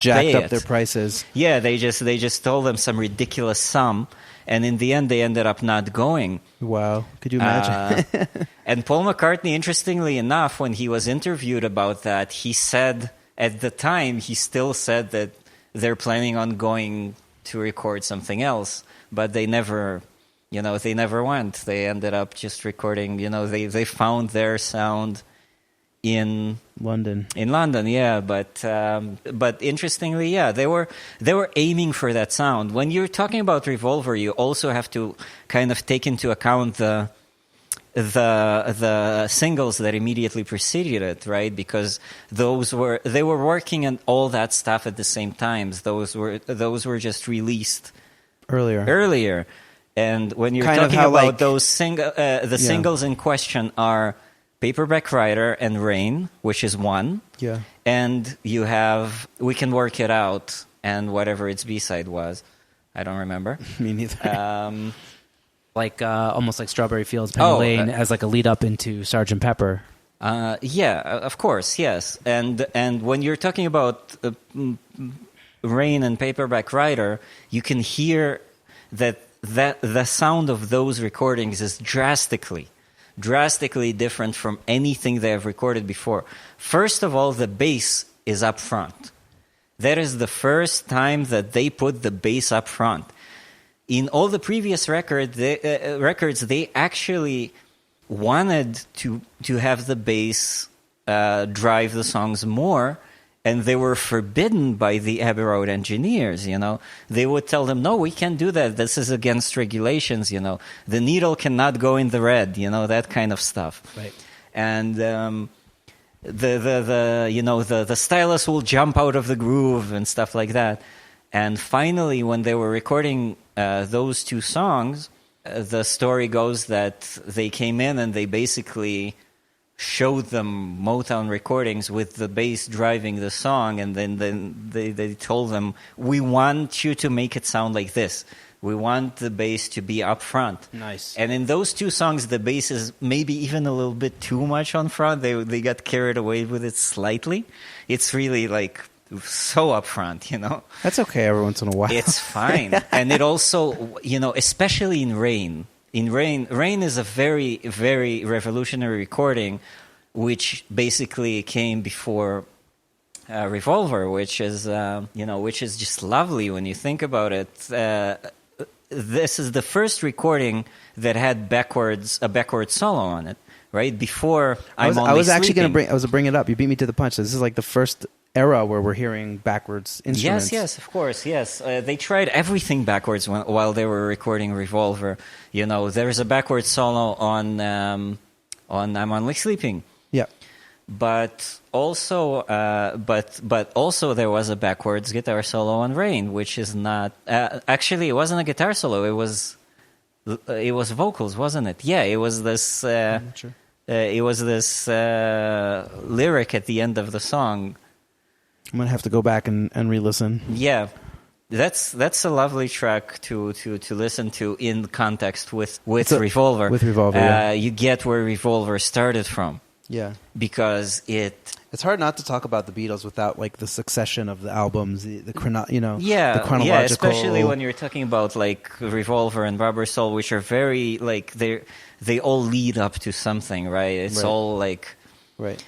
jacked up their prices. Yeah, they just told them some ridiculous sum, and in the end they ended up not going. Wow, could you imagine? And Paul McCartney, interestingly enough, when he was interviewed about that, he said at the time he still said that they're planning on going to record something else, but they never went. They ended up just recording. They found their sound in London. Yeah, but interestingly, yeah, they were aiming for that sound. When you're talking about Revolver, you also have to kind of take into account the singles that immediately preceded it, right? Because they were working on all that stuff at the same time. Those were just released earlier. And when you're talking about those singles in question are Paperback Writer and Rain, which is one. Yeah. And you have We Can Work It Out and whatever its B-side was. I don't remember. Me neither. Almost like Strawberry Fields, Penny Lane, as like a lead up into Sgt. Pepper. Yeah, of course, yes. And when you're talking about Rain and Paperback Writer, you can hear that the sound of those recordings is drastically different from anything they have recorded before. First of all, the bass is up front. That is the first time that they put the bass up front. In all the previous records, they actually wanted to have the bass drive the songs more, and they were forbidden by the Abbey Road engineers. They would tell them, "No, we can't do that. This is against regulations. The needle cannot go in the red. That kind of stuff." Right. And the stylus will jump out of the groove and stuff like that. And finally, when they were recording those two songs, the story goes that they came in and they basically showed them Motown recordings with the bass driving the song, and then they told them, "We want you to make it sound like this. We want the bass to be up front." Nice. And in those two songs, the bass is maybe even a little bit too much on front. They got carried away with it slightly. It's really like so up front, That's okay every once in a while. It's fine. And it also, especially in Rain. Rain is a very, very revolutionary recording, which basically came before Revolver, which is just lovely when you think about it. This is the first recording that had a backward solo on it, right? Before I was actually going to bring it up. You beat me to the punch. This is like the first era where we're hearing backwards instruments. Yes, of course, yes. They tried everything backwards while they were recording Revolver. There's a backwards solo on I'm Only Sleeping. Yeah. But also there was a backwards guitar solo on Rain, which is not actually it wasn't a guitar solo. It was vocals, wasn't it? Yeah, it was this. Sure. It was this lyric at the end of the song. I'm gonna have to go back and re-listen. Yeah, that's a lovely track to listen to in context with Revolver. With Revolver, yeah. You get where Revolver started from. Yeah, because it's hard not to talk about the Beatles without like the succession of the albums, the chronological. Yeah, especially when you're talking about like Revolver and Rubber Soul, which are very like they all lead up to something, right? It's all like right.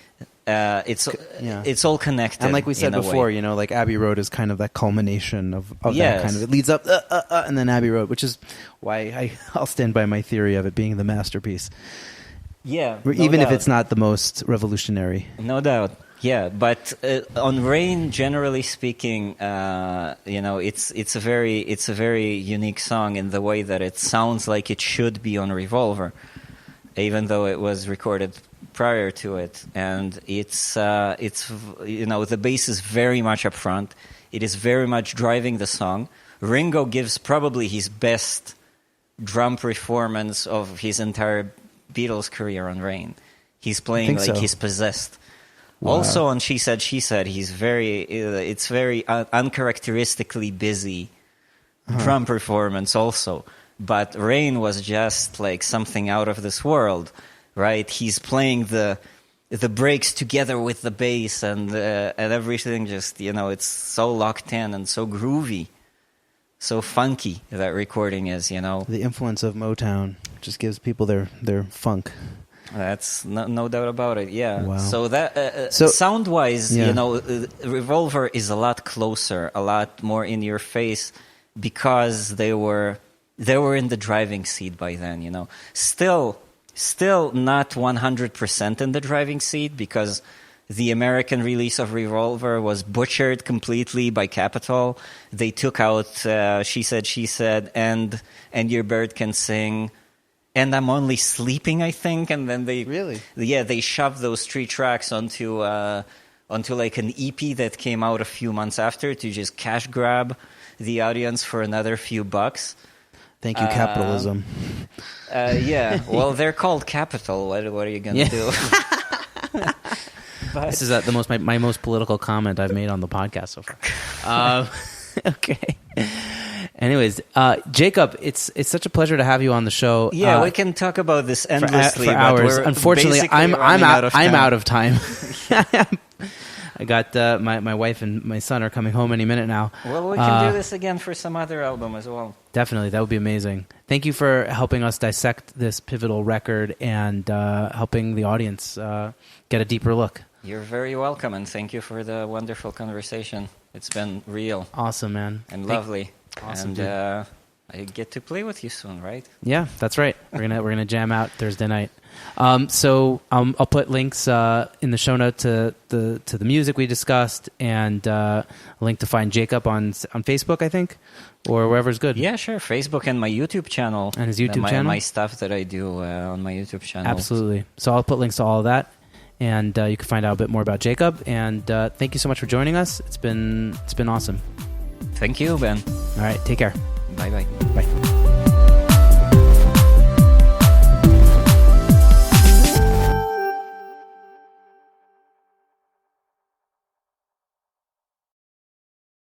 It's all connected. And like we said before, like Abbey Road is kind of that culmination of that kind of. It leads up, and then Abbey Road, which is why I'll stand by my theory of it being the masterpiece. Yeah, even if it's not the most revolutionary. No doubt. Yeah, but on Rain, generally speaking, it's a very unique song in the way that it sounds like it should be on Revolver, even though it was recorded prior to it, and it's the bass is very much up front. It is very much driving the song. Ringo gives probably his best drum performance of his entire Beatles career on Rain. He's playing like he's possessed. Wow. Also on She Said, he's it's very uncharacteristically busy drum performance also. But Rain was just like something out of this world. Right, he's playing the the breaks together with the bass and everything, just, it's so locked in and so groovy, so funky, that recording is, The influence of Motown just gives people their funk. That's no doubt about it, yeah. Wow. So that sound-wise, Revolver is a lot closer, a lot more in your face, because they were in the driving seat by then, Still not 100% in the driving seat, because the American release of Revolver was butchered completely by Capitol. They took out She Said, and Your Bird Can Sing, and I'm Only Sleeping, I think, and then they shoved those 3 tracks onto like an EP that came out a few months after, to just cash grab the audience for another few bucks. Thank you, capitalism. Yeah, well, they're called Capital. What are you going to do? This is my most political comment I've made on the podcast so far. Okay. Anyways, Jacob, it's such a pleasure to have you on the show. Yeah, we can talk about this endlessly for hours. Unfortunately, I'm out of time. I got my wife and my son are coming home any minute now. Well, we can do this again for some other album as well. Definitely, that would be amazing. Thank you for helping us dissect this pivotal record and helping the audience get a deeper look. You're very welcome, and thank you for the wonderful conversation. It's been real. Awesome, man. And lovely. Awesome, and I get to play with you soon, right? Yeah, that's right. We're gonna jam out Thursday night. So I'll put links in the show note to the music we discussed, and a link to find Jacob on Facebook, I think, or wherever's good. Yeah, sure. Facebook and my YouTube channel. And his YouTube channel? My stuff that I do on my YouTube channel. Absolutely. So I'll put links to all of that, and you can find out a bit more about Jacob. And thank you so much for joining us. It's been awesome. Thank you, Ben. All right, take care. Bye-bye. Bye.